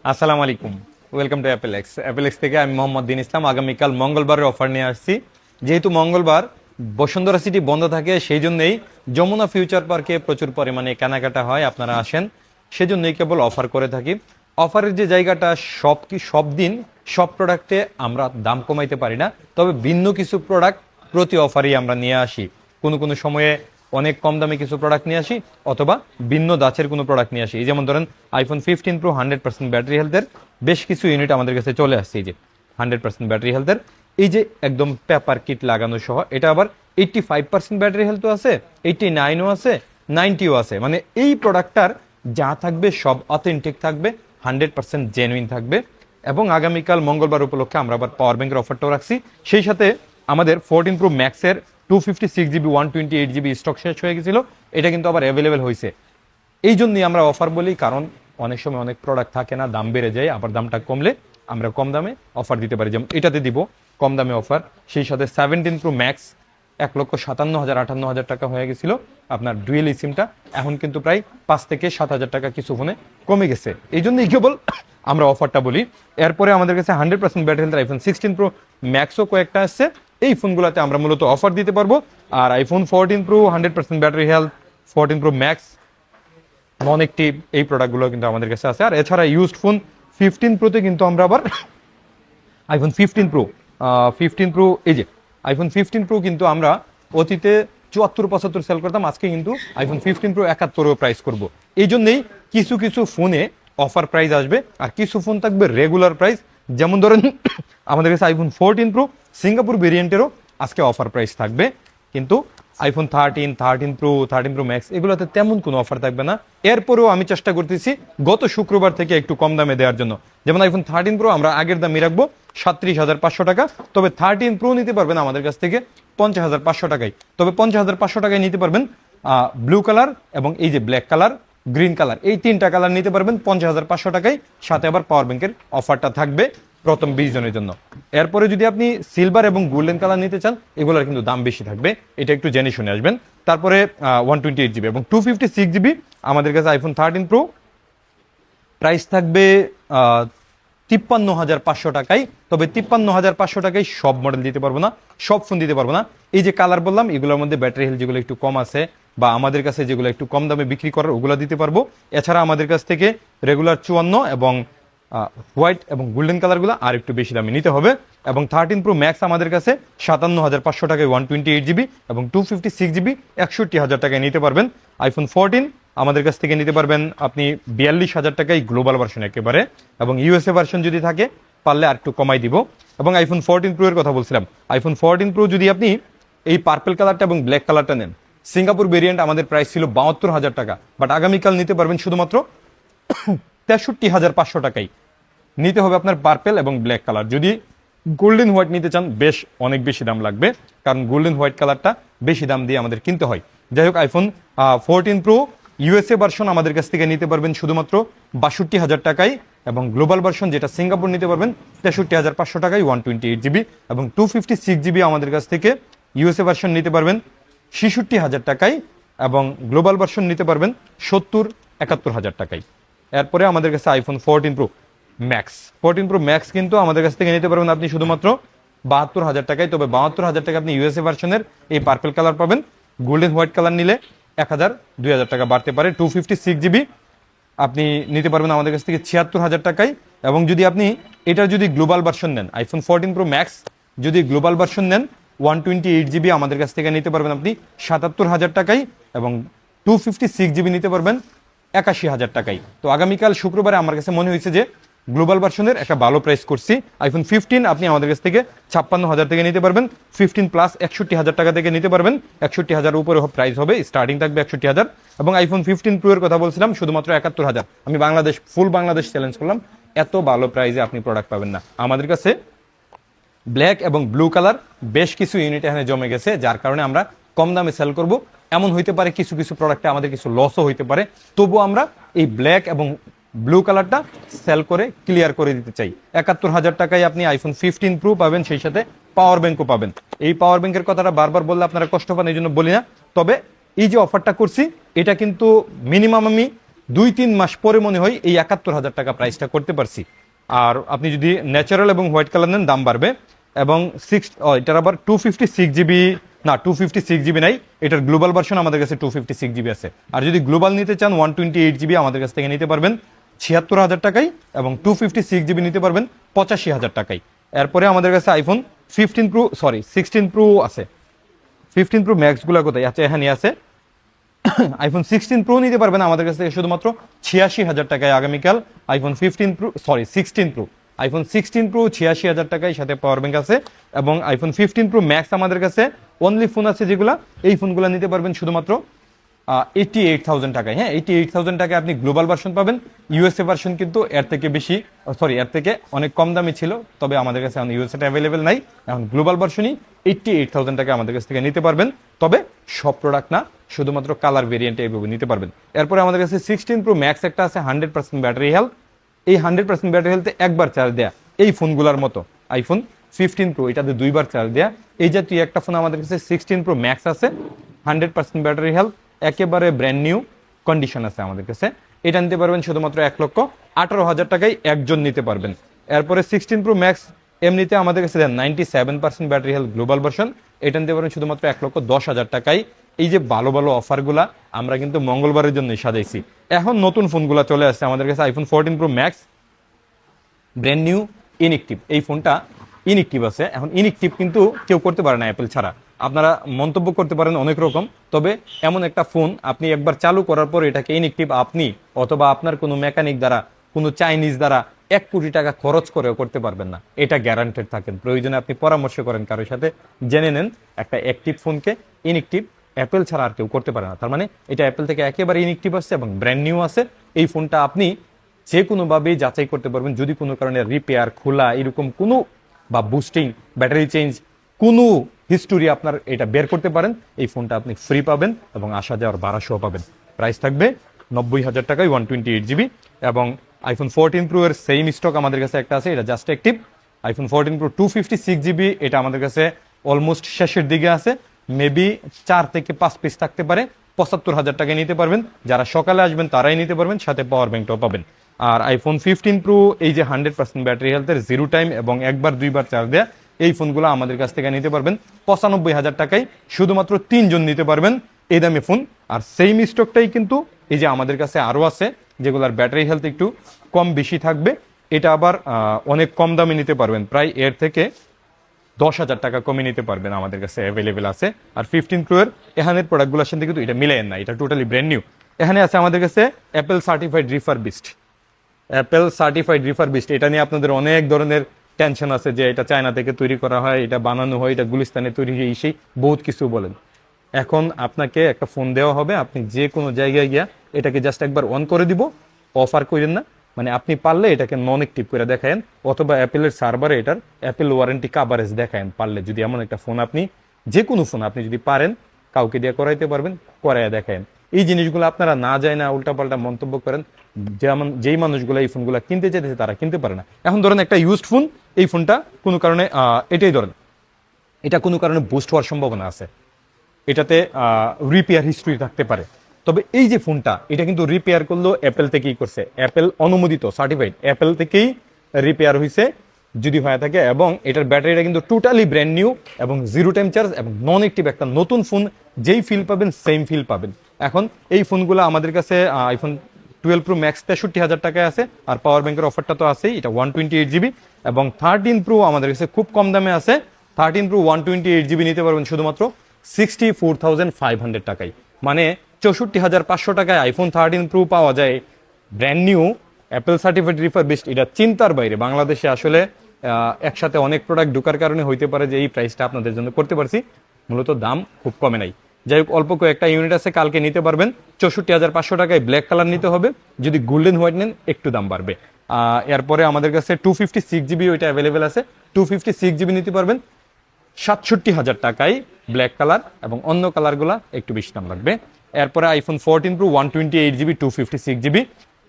আসসালামু আলাইকুম। Welcome to অ্যাপেলেক্স। অ্যাপেলেক্স থেকে আমি মোহাম্মদ দিন ইসলাম। আগামীকাল মঙ্গলবারের অফার নিয়ে আসছি। যেহেতু মঙ্গলবার বসুন্ধরা সিটি বন্ধ থাকে, সেই জন্যই যমুনা ফিউচার পার্কে প্রচুর পরিমাণে কেনাকাটা হয়। আপনারা আসেন, সেজন্যই কেবল অফার করে থাকি। অফারের যে জায়গাটা, সব দিন সব প্রোডাক্টে আমরা দাম কমাইতে পারি না, তবে ভিন্ন কিছু প্রোডাক্ট প্রতি অফারই আমরা নিয়ে আসি। কোনো কোনো সময়ে অনেক কম দামে কিছু প্রোডাক্ট নিয়ে আসি, অথবা ভিন্ন দাচের কোনো প্রোডাক্ট নিয়ে আসি। এই যেমন ধরেন আইফোন 15 প্রো 100% ব্যাটারি হেলথের বেশ কিছু ইউনিট আমাদের কাছে চলে আসছে। এই যে 100% ব্যাটারি হেলথের, এই যে একদম পেপার কিট লাগানো সহ, এটা আবার 85% ব্যাটারি হেলথও আছে, 89ও আছে, 90ও আছে। মানে এই প্রোডাক্টটার যা থাকবে সব অথেন্টিক থাকবে, 100% জেনুইন থাকবে। এবং আগামীকাল মঙ্গলবার উপলক্ষে আমরা আবার পাওয়ার ব্যাংকের অফারটাও রাখছি। সেই সাথে আমাদের 14 প্রো ম্যাক্সের 256 জিবি 128 জিবি স্টক শেষ হয়ে গেছিল, এটা কিন্তু আবার অ্যাভেলেবেল হয়েছে। এই জন্যই আমরা অফার বলি, কারণ অনেক সময় অনেক প্রোডাক্ট থাকে না, দাম বেড়ে যায়, আবার দামটা কমলে আমরা কম দামে অফার দিতে পারি। যেমন এটাতে দিব কম দামে অফার। সেই সাথে 17 প্রো ম্যাক্স 1,57,000 58,000 টাকা হয়ে গেছিল আপনার ডুয়েল সিমটা, এখন কিন্তু প্রায় 5 থেকে 7 হাজার টাকা কিছু ফোনে কমে গেছে। এই জন্যই কেবল আমরা অফারটা বলি। এরপরে আমাদের কাছে 100% ব্যাটারি হেলথ আইফোন 16 প্রো ম্যাক্সও কয়েকটা আসছে। এই ফোনগুলোতে আমরা মূলত অফার দিতে পারবো। আর iPhone 14 pro 100% battery health, 14 pro max, non active, এই প্রোডাক্টগুলো কিন্তু আমাদের কাছে আছে। আর এছাড়া ইউজড ফোন 15 প্রোতে কিন্তু আমরা আবার আইফোন 15 প্রো এই যে আইফোন 15 প্রো কিন্তু আমরা অতীতে 74 75 সেল করতাম, আজকে কিন্তু আইফোন 15 প্রো 71 প্রাইস করব। এই জন্যেই কিছু কিছু ফোনে অফার প্রাইস আসবে, আর কিছু ফোন থাকবে রেগুলার প্রাইস। যেমন ধরেন আমাদের কাছে আইফোন 14 প্রো সিঙ্গাপুর ভেরিয়েন্টেরও আজকে অফার প্রাইস থাকবে, কিন্তু আইফোন 13 প্রো 13 প্রো ম্যাক্স এগুলোতে তেমন কোনো অফার থাকবে না। এরপরেও আমি চেষ্টা করতেছি গত শুক্রবার থেকে একটু কম দামে দেওয়ার জন্য। যেমন আইফোন 13 প্রো আমরা আগের দামই রাখবো 37,500 টাকা, তবে 13 প্রো নিতে পারবেন আমাদের কাছ থেকে 50,500 টাকায়। তবে 50,500 টাকায় নিতে পারবেন ব্লু কালার এবং এই যে ব্ল্যাক কালার, গ্রিন কালার, এই তিনটা কালার নিতে পারবেন 50,500 টাকায়। সাথে আবার পাওয়ার ব্যাংকের অফারটা থাকবে প্রথম 20 জনের জন্য। এরপরে যদি আপনি সিলভার এবং গোল্ডেন কালার নিতে চান, এগুলোর কিন্তু দাম বেশি থাকবে, এটা একটু জেনে শুনে আসবেন। তারপরে 128 জিবি এবং 256 জিবি আমাদের কাছে আইফোন 13 প্রো প্রাইস থাকবে 53,500 টাকায়। তবে 53,500 টাকায় সব মডেল দিতে পারবো না, সব ফোন দিতে পারবো না। এই যে কালার বললাম, এগুলোর মধ্যে ব্যাটারি হেলথ যেগুলো একটু কম আছে বা আমাদের কাছে যেগুলো একটু কম দামে বিক্রি করার, ওগুলো দিতে পারবো। এছাড়া আমাদের কাছ থেকে রেগুলার 54 এবং হোয়াইট এবং গোল্ডেন কালারগুলো আর একটু বেশি দামে নিতে হবে। এবং 13 প্রো ম্যাক্স আমাদের কাছে 57,500 টাকায় 128 জিবি এবং 256 জিবি 61,000 টাকায় নিতে পারবেন। আইফোন 14 আমাদের কাছ থেকে নিতে পারবেন আপনি 42,000 টাকায় গ্লোবাল ভার্সন একেবারে, এবং ইউএসএ ভার্সন যদি থাকে পারলে আর একটু কমাই দিব। এবং আইফোন 14 প্রো এর কথা বলছিলাম, আইফোন 14 প্রো যদি আপনি এই পার্পল কালারটা এবং ব্ল্যাক কালারটা নেন, সিঙ্গাপুর ভেরিয়েন্ট আমাদের প্রাইস ছিল 72,000 টাকা, বাট আগামীকাল নিতে পারবেন শুধুমাত্র 63,500 টাকায়। নিতে হবে আপনার পার্পেল এবং ব্ল্যাক কালার। যদি গোল্ডেন হোয়াইট নিতে চান বেশ অনেক বেশি দাম লাগবে, কারণ গোল্ডেন হোয়াইট কালারটা বেশি দাম দিয়ে আমাদের কিনতে হয়। যাই হোক, আইফোন 14 প্রো ইউএসএ ভার্সন আমাদের কাছ থেকে নিতে পারবেন শুধুমাত্র 62,000 টাকায়, এবং গ্লোবাল ভার্সন যেটা সিঙ্গাপুর নিতে পারবেন 63,500 টাকায় 128 জিবি, এবং 256 জিবি আমাদের কাছ থেকে ইউএসএ ভার্সন নিতে পারবেন 66,000 টাকায়, এবং গ্লোবাল ভার্সন নিতে পারবেন 71,000 টাকায়। এরপরে আমাদের কাছে আইফোন 14 প্রো ম্যাক্স কিন্তু আমাদের কাছ থেকে নিতে পারবেন আপনি শুধুমাত্র 72,000 টাকায়। তবে 72,000 টাকা আপনি ইউএসএ ভার্সনের এই পার্পল কালার পাবেন, গোল্ডেন হোয়াইট কালার নিলে 1,000 2,000 টাকা বাড়তে পারে। 256 জিবি আপনি নিতে পারবেন আমাদের কাছ থেকে 76,000 টাকায়। এবং যদি আপনি এটার যদি গ্লোবাল ভার্সন নেন, আইফোন 14 প্রো ম্যাক্স যদি গ্লোবাল ভার্সন নেন 128 জিবি আমাদের কাছ থেকে নিতে পারবেন আপনি 77,000 টাকায়, এবং 256 জিবি নিতে পারবেন 81,000 টাকায়। তো আগামীকাল শুক্রবারে আমার কাছে মনে হয়েছে যে গ্লোবাল ভার্সনের একটা ভালো প্রাইস করছি। আইফোন 15 আপনি আমাদের কাছ থেকে 56,000 থেকে নিতে পারবেন, 15 প্লাস 61,000 টাকা থেকে নিতে পারবেন, 61,000 উপরে প্রাইস হবে, স্টার্টিং থাকবে 61,000। এবং আইফোন 15 প্রো এর কথা বলছিলাম শুধুমাত্র 71,000। আমি বাংলাদেশ ফুল বাংলাদেশ চ্যালেঞ্জ করলাম, এত ভালো প্রাইসে আপনি প্রোডাক্ট পাবেন না। আমাদের কাছে ব্ল্যাক এবং ব্লু কালার বেশ কিছু ইউনিট এখানে জমে গেছে, যার কারণে আমরা কম দামে সেল করব। এমন হইতে পারে কিছু কিছু প্রোডাক্টে আমাদের কিছু লসও হইতে পারে, তবুও আমরা এই ব্ল্যাক এবং ব্লু কালারটা সেল করে ক্লিয়ার করে দিতে চাই। 71,000 টাকায় আপনি আইফোন 15 প্রো পাবেন, সেই সাথে পাওয়ার ব্যাংকও পাবেন। এই পাওয়ার ব্যাংকের কথাটা বারবার বললে আপনারা কষ্ট পান, এই জন্য বলি না। তবে এই যে অফারটা করছি, এটা কিন্তু মিনিমাম আমি 2-3 মাস পরে মনে হয় এই 71,000 টাকা প্রাইসটা করতে পারছি। আর আপনি যদি ন্যাচারাল এবং হোয়াইট কালার নেন দাম বাড়বে। এবং এটার আবার 256 জিবি, না 256 জিবি নাই, এটার গ্লোবাল ভার্সন আমাদের কাছে 256 জিবি আছে। আর যদি গ্লোবাল নিতে চান 128 জিবি আমাদের কাছ থেকে নিতে পারবেন 76,000 টাকায়, এবং 256 জিবি নিতে পারবেন 85,000 টাকায়। এরপরে আমাদের কাছে আইফোন 16 প্রো আছে। 15 প্রো ম্যাক্স গুলা কোথায় আছে? এখানে আছে। আইফোন 16 প্রো নিতে পারবেন আমাদের কাছ থেকে শুধুমাত্র 86,000 টাকায় আগামীকাল। আইফোন 16 প্রো আইফোন 16 প্রো 86,000 টাকায়, সাথে পাওয়ার ব্যাংক আছে। এবং আইফোন 15 প্রো ম্যাক্স আমাদের কাছে অনলি ফোন আছে যেগুলা, এই ফোনগুলো নিতে পারবেন শুধুমাত্র 88,000 টাকায়। হ্যাঁ, 88,000 টাকায় আপনি গ্লোবাল ভার্সন পাবেন। ইউএসএ ভার্সন কিন্তু এর থেকে বেশি, এর থেকে অনেক কম দামি ছিল, তবে আমাদের কাছে এখন ইউএসএটা অ্যাভেলেবেল নাই। এখন গ্লোবাল ভার্সনই 88,000 টাকা আমাদের কাছ থেকে নিতে পারবেন, তবে সব প্রোডাক্ট না, শুধুমাত্র কালার ভেরিয়েন্টে এইভাবে নিতে পারবেন। এরপরে আমাদের কাছে 16 প্রো ম্যাক্স একটা আছে 100% ব্যাটারি হেলথ। এই 100% ব্যাটারি হেলথে একবার চার্জ দেয়া, এই ফোনগুলোর মতো। আইফোন 15 প্রো এটাতে দুইবার চার্জ দেয়া, এই জাতীয় একটা ফোন আমাদের কাছে 16 প্রো ম্যাক্স আছে, 100% ব্যাটারি হেলথ, একেবারে ব্র্যান্ড নিউ কন্ডিশন আছে আমাদের কাছে। এটা নিতে পারবেন শুধুমাত্র 1,18,000 টাকায় একজন নিতে পারবেন। এরপরে 16 প্রো ম্যাক্স এমনিতে আমাদের কাছে 97% ব্যাটারি হেলথ গ্লোবাল ভার্সন, এটা নিতে পারবেন শুধুমাত্র 1,10,000 টাকায়। এই যে ভালো ভালো অফারগুলা আমরা কিন্তু মঙ্গলবারের জন্য সাজাইছি। এখন নতুন ফোনগুলো চলে আসছে আমাদের কাছে। IPhone 14 pro max brand new inactive, এই ফোনটা ইনএক্টিভ আছে। এখন ইনএক্টিভ কিন্তু কেউ করতে পারে না অ্যাপেল ছাড়া। আপনারা মন্তব্য করতে পারেন অনেক রকম, তবে এমন একটা ফোন আপনি একবার চালু করার পর এটাকে ইনএক্টিভ আপনি অথবা আপনার কোনো মেকানিক দ্বারা, কোনো চাইনিজ দ্বারা 1 কোটি টাকা খরচ করেও করতে পারবেন না, এটা গ্যারান্টেড থাকেন। প্রয়োজনে আপনি পরামর্শ করেন কারোর সাথে, জেনে নেন একটা অ্যাক্টিভ ফোনকে ইনএক্টিভ অ্যাপেল ছাড়া আর কেউ করতে পারে না। তার মানে এটা অ্যাপেল থেকে একেবারে ইনএক্টিভ আসছে এবং ব্র্যান্ড নিউ আছে। এই ফোনটা আপনি যে কোনোভাবেই যাচাই করতে পারবেন, যদি কোনো কারণে রিপেয়ার, খোলা, এরকম কোনো বা বুস্টিং, ব্যাটারি চেঞ্জ, কোনো হিস্টোরি আপনার এটা বের করতে পারেন, এই ফোনটা আপনি ফ্রি পাবেন এবং আসা যাওয়ার 1200 পাবেন। প্রাইস থাকবে 90,000 টাকায় 128 জিবি। এবং আইফোন 14 প্রো এর সেম স্টক আমাদের কাছে একটা আছে, এটা just active. IPhone 14 pro 256 GB, এটা আমাদের কাছে অলমোস্ট শেষের দিকে আছে, মেবি 4 থেকে 5 পিস থাকতে পারে। 75,000 টাকায় নিতে পারবেন, যারা সকালে আসবেন তারাই নিতে পারবেন, সাথে পাওয়ার ব্যাংকটাও পাবেন। আর আইফোন 15 প্রো এই যে 100% ব্যাটারি হেলথের, 0 টাইম এবং একবার দুইবার চার্জ দেয়া, এই ফোনগুলো আমাদের কাছ থেকে নিতে পারবেন 95,000 টাকায়। শুধুমাত্র 3 জন নিতে পারবেন এই দামি ফোন। আর সেম স্টকটাই কিন্তু এই যে আমাদের কাছে আরও আছে, যেগুলোর ব্যাটারি হেলথ একটু কম বেশি থাকবে। এটা আবার অনেক কম দামে নিতে পারবেন, প্রায় এর থেকে 10,000 টাকা কমে নিতে পারবেন, আমাদের কাছে অ্যাভেলেবেল আছে। আর 15 প্রো এর এখানের প্রোডাক্টগুলোর সাথে কিন্তু এটা মিলেন না, এটা টোটালি ব্র্যান্ড নিউ। এখানে আছে আমাদের কাছে অ্যাপেল সার্টিফাইড রিফারবিশড। এটা নিয়ে আপনাদের অনেক ধরনের টেনশন আছে যে এটা চায়না থেকে তৈরি করা হয়, এটা বানানো হয়, এটা গুলিস্তানে তৈরি হয়, সেই বহুত কিছু বলেন। এখন আপনাকে একটা ফোন দেওয়া হবে, আপনি যে কোনো জায়গায় গিয়া এটাকে জাস্ট একবার অন করে দিব, অফার করেন না, মানে আপনি পারলে এটাকে নন অ্যাক্টিভ করে দেখায়েন, অথবা অ্যাপেলের সার্ভারে এটার অ্যাপেল ওয়ারেন্টি কাভারেজ দেখায়েন পারলে। যদি এমন একটা ফোন আপনি, যে কোনো ফোন আপনি যদি পারেন কাউকে দিয়ে করাইতে পারবেন, করাইয়া দেখায়েন। এই জিনিসগুলো আপনারা না যায় না উল্টাপাল্টা মন্তব্য করেন, যেমন যেই মানুষগুলো এই ফোনগুলো কিনতে চাইতেছে তারা কিনতে পারে না। এখন ধরেন একটা ইউজড ফোন, এই ফোনটা কোনো কারণে এটাই ধরেন এটা কোনো কারণে বুস্ট হওয়ার সম্ভাবনা আছে, এটাতে রিপেয়ার হিস্ট্রি থাকতে পারে। তবে এই যে ফোনটা, এটা কিন্তু রিপেয়ার করলেও অ্যাপেল থেকেই করছে, অ্যাপেল অনুমোদিত সার্টিফাইড, অ্যাপেল থেকেই রিপেয়ার হয়েছে যদি হয়ে থাকে। এবং এটার ব্যাটারিটা কিন্তু টোটালি ব্র্যান্ড নিউ এবং 0 টাইম চার্জ এবং নন অ্যাক্টিভ, একটা নতুন ফোন যেই ফিল পাবেন সেম ফিল পাবেন। এখন এই ফোনগুলো আমাদের কাছে আইফোন 12 প্রো ম্যাক্স 63,000 টাকায় আছে, আর পাওয়ার ব্যাংকের অফারটা তো আছেই, এটা 128 জিবি। এবং 13 প্রো আমাদের কাছে খুব কম দামে আছে, 13 প্রো 128 জিবি নিতে পারবেন শুধুমাত্র 64,500 টাকায়, মানে 64,500 টাকায় আইফোন 13 প্রো পাওয়া যায় brand new Apple certified refurbished. এটা চিন্তার বাইরে। বাংলাদেশে আসলে একসাথে অনেক প্রোডাক্ট ঢোকার কারণে হইতে পারে যে এই প্রাইসটা আপনাদের জন্য করতে পারছি, মূলত দাম খুব কমে নাই। যাই হোক, অল্প কয়েকটা ইউনিট আছে, কালকে নিতে পারবেন 64,500 টাকায়। ব্ল্যাক কালার নিতে হবে, যদি গোল্ডেন হোয়াইট নেন একটু দাম বাড়বে। এরপরে আমাদের কাছে 256 জিবি ওইটা অ্যাভেলেবেল আছে, 256 জিবি নিতে পারবেন 67,000 টাকায় ব্ল্যাক কালার, এবং অন্য কালারগুলা একটু বেশি দাম লাগবে। এরপরে আইফোন 14 প্রো 128 জিবি 256 জিবি।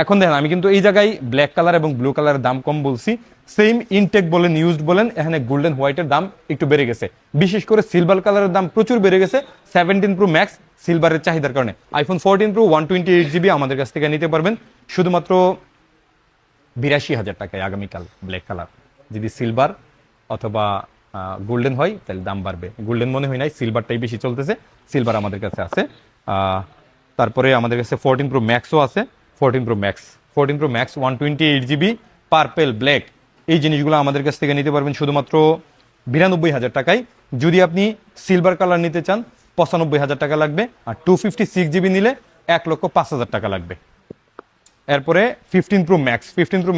এখন দেখেন, আমি কিন্তু এই জায়গায় ব্ল্যাক কালার এবং ব্লু কালারের দাম কম বলছি, সেম ইনটেক বলেন ইউজড বলেন, এখানে গোল্ডেন হোয়াইটের দাম একটু বেড়ে গেছে, বিশেষ করে সিলভার কালারের দাম প্রচুর বেড়ে গেছে 17 প্রো ম্যাক্স সিলভারের চাহিদার কারণে। আইফোন 14 প্রো 128GB আমাদের কাছ থেকে নিতে পারবেন শুধুমাত্র 82,000 টাকায় আগামীকাল। ব্ল্যাক কালার যদি সিলভার অথবা গোল্ডেন হয় তাহলে দাম বাড়বে, গোল্ডেন মনে হয় নাই, সিলভারটাই বেশি চলতেছে, সিলভার আমাদের কাছে আছে। তারপরে আমাদের কাছে 14 প্রো ম্যাক্সও আছে, 14 pro max 128GB purple black, এই জিনিসগুলো আমাদের কাছ থেকে নিতে পারবেন শুধুমাত্র 92,000 টাকায়। যদি আপনি সিলভার কালার নিতে চান 95,000 টাকা লাগবে, আর 256GB নিলে 1,05,000 টাকা লাগবে। এরপরে 15 প্রো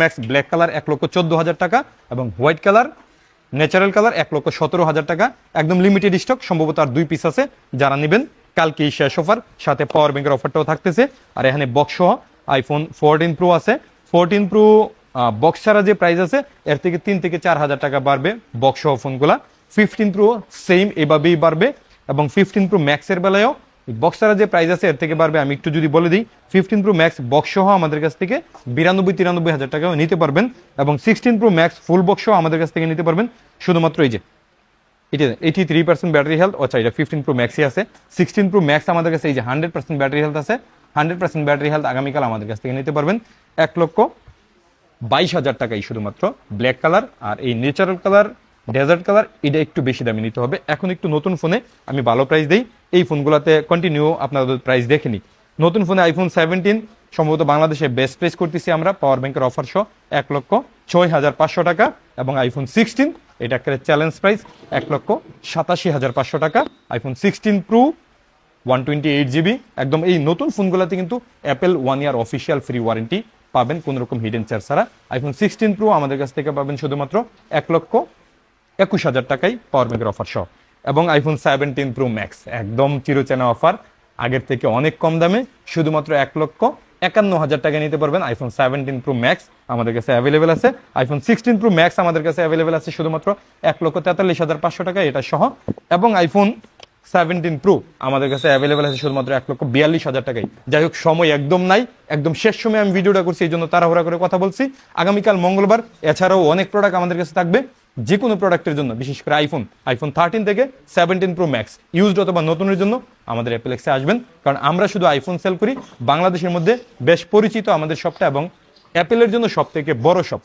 ম্যাক্স ব্ল্যাক কালার 1,14,000 টাকা, এবং হোয়াইট কালার ন্যাচারাল কালার 1,17,000 টাকা, একদম লিমিটেড স্টক, সম্ভবত আর 2 পিস আছে, যারা নেবেন কালকেই শেষ অফার, সাথে পাওয়ার ব্যাংকের অফারটাও থাকতেছে। আর এখানে বক্স সহ আইফোন 14 প্রো আছে, 14 প্রো বক্স ছাড়া যে প্রাইস আছে এর থেকে 3 থেকে 4,000 টাকা বাড়বে বক্স সহ ফোনগুলা। 15 প্রো সেম এভাবেই বাড়বে, এবং 15 প্রো ম্যাক্সের বেলায়ও বক্স ছাড়া যে প্রাইস আছে এর থেকে বাড়বে। আমি একটু যদি বলে দিই, 15 প্রো ম্যাক্স বক্স সহ আমাদের কাছ থেকে 92-93,000 টাকাও নিতে পারবেন, এবং 16 প্রো ম্যাক্স ফুল বক্স সহ আমাদের কাছ থেকে নিতে পারবেন শুধুমাত্র এই যে এটা 83% ব্যাটারি হেলথ। আচ্ছা, এটা 15 প্রো ম্যাক্সই আছে। 16 প্রো ম্যাক্স আমাদের কাছে এই যে 100% ব্যাটারি হেলথ আছে, 100% ব্যাটারি হেলথ আগামীকাল আমাদের কাছ থেকে নিতে পারবেন 1,22,000 টাকাই শুধুমাত্র ব্ল্যাক কালার। আর এই ন্যাচারাল কালার ডেজার্ট কালার এটা একটু বেশি দামে নিতে হবে। এখন একটু নতুন ফোনে আমি ভালো প্রাইস দেই, এই ফোনগুলোতে কন্টিনিউ আপনাদের প্রাইস দেখেনি। নতুন ফোনে আইফোন 17 সম্ভবত বাংলাদেশে বেস্ট প্রাইস করতেছি আমরা পাওয়ার ব্যাংকের অফার সহ 1,06,500 টাকা, এবং আইফোন 16 এটা একটা চ্যালেঞ্জ প্রাইস 1,87,500 টাকা। আইফোন 16 প্রো 128GB একদম। এই নতুন ফোনগুলোতে কিন্তু অ্যাপেল 1 ইয়ার অফিসিয়াল ফ্রি ওয়ারেন্টি পাবেন কোনো রকম হিডেন চার্জ ছাড়া। আইফোন 16 প্রো আমাদের কাছ থেকে পাবেন শুধুমাত্র 1,21,000 টাকায় পাওয়ার ব্যাংকের অফার সহ, এবং আইফোন 17 প্রো ম্যাক্স একদম চিরচেনা অফার, আগের থেকে অনেক কম দামে শুধুমাত্র 1,51,000 টাকা নিতে পারবেন। আইফোন 17 প্রো ম্যাক্স আমাদের কাছে অ্যাভেলেবেল আছে। আইফোন 16 প্রো ম্যাক্স আমাদের কাছে অ্যাভেলেবেল আছে শুধুমাত্র 1,43,500 টাকা এটা সহ, এবং আইফোন 17 প্রো আমাদের কাছে অ্যাভেলেবেল আছে শুধুমাত্র 1,42,000 টাকায়। যাই হোক, সময় একদম নাই, একদম শেষ সময় আমি ভিডিওটা করছি, এই জন্য তাড়াহুড়া করে কথা বলছি। আগামীকাল মঙ্গলবার, এছাড়াও অনেক প্রোডাক্ট আমাদের কাছে থাকবে, যে কোনো প্রোডাক্টের জন্য, বিশেষ করে আইফোন 13 থেকে 17 প্রো ম্যাক্স ইউজড অথবা নতুনের জন্য আমাদের অ্যাপেলেক্সে আসবেন, কারণ আমরা শুধু আইফোন সেল করি, বাংলাদেশের মধ্যে বেশ পরিচিত আমাদের শপটা, এবং অ্যাপেলের জন্য সব থেকে বড় শপ।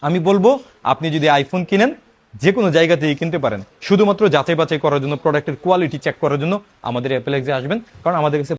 আমি বলবো আপনি যদি আইফোন কিনেন যে কোনো জায়গা থেকে কিনতে পারেন, শুধুমাত্র যাচাই বাছাই করার জন্য, প্রোডাক্টের কোয়ালিটি চেক করার জন্য আমাদের অ্যাপেলেক্সে আসবেন, কারণ আমাদের কাছে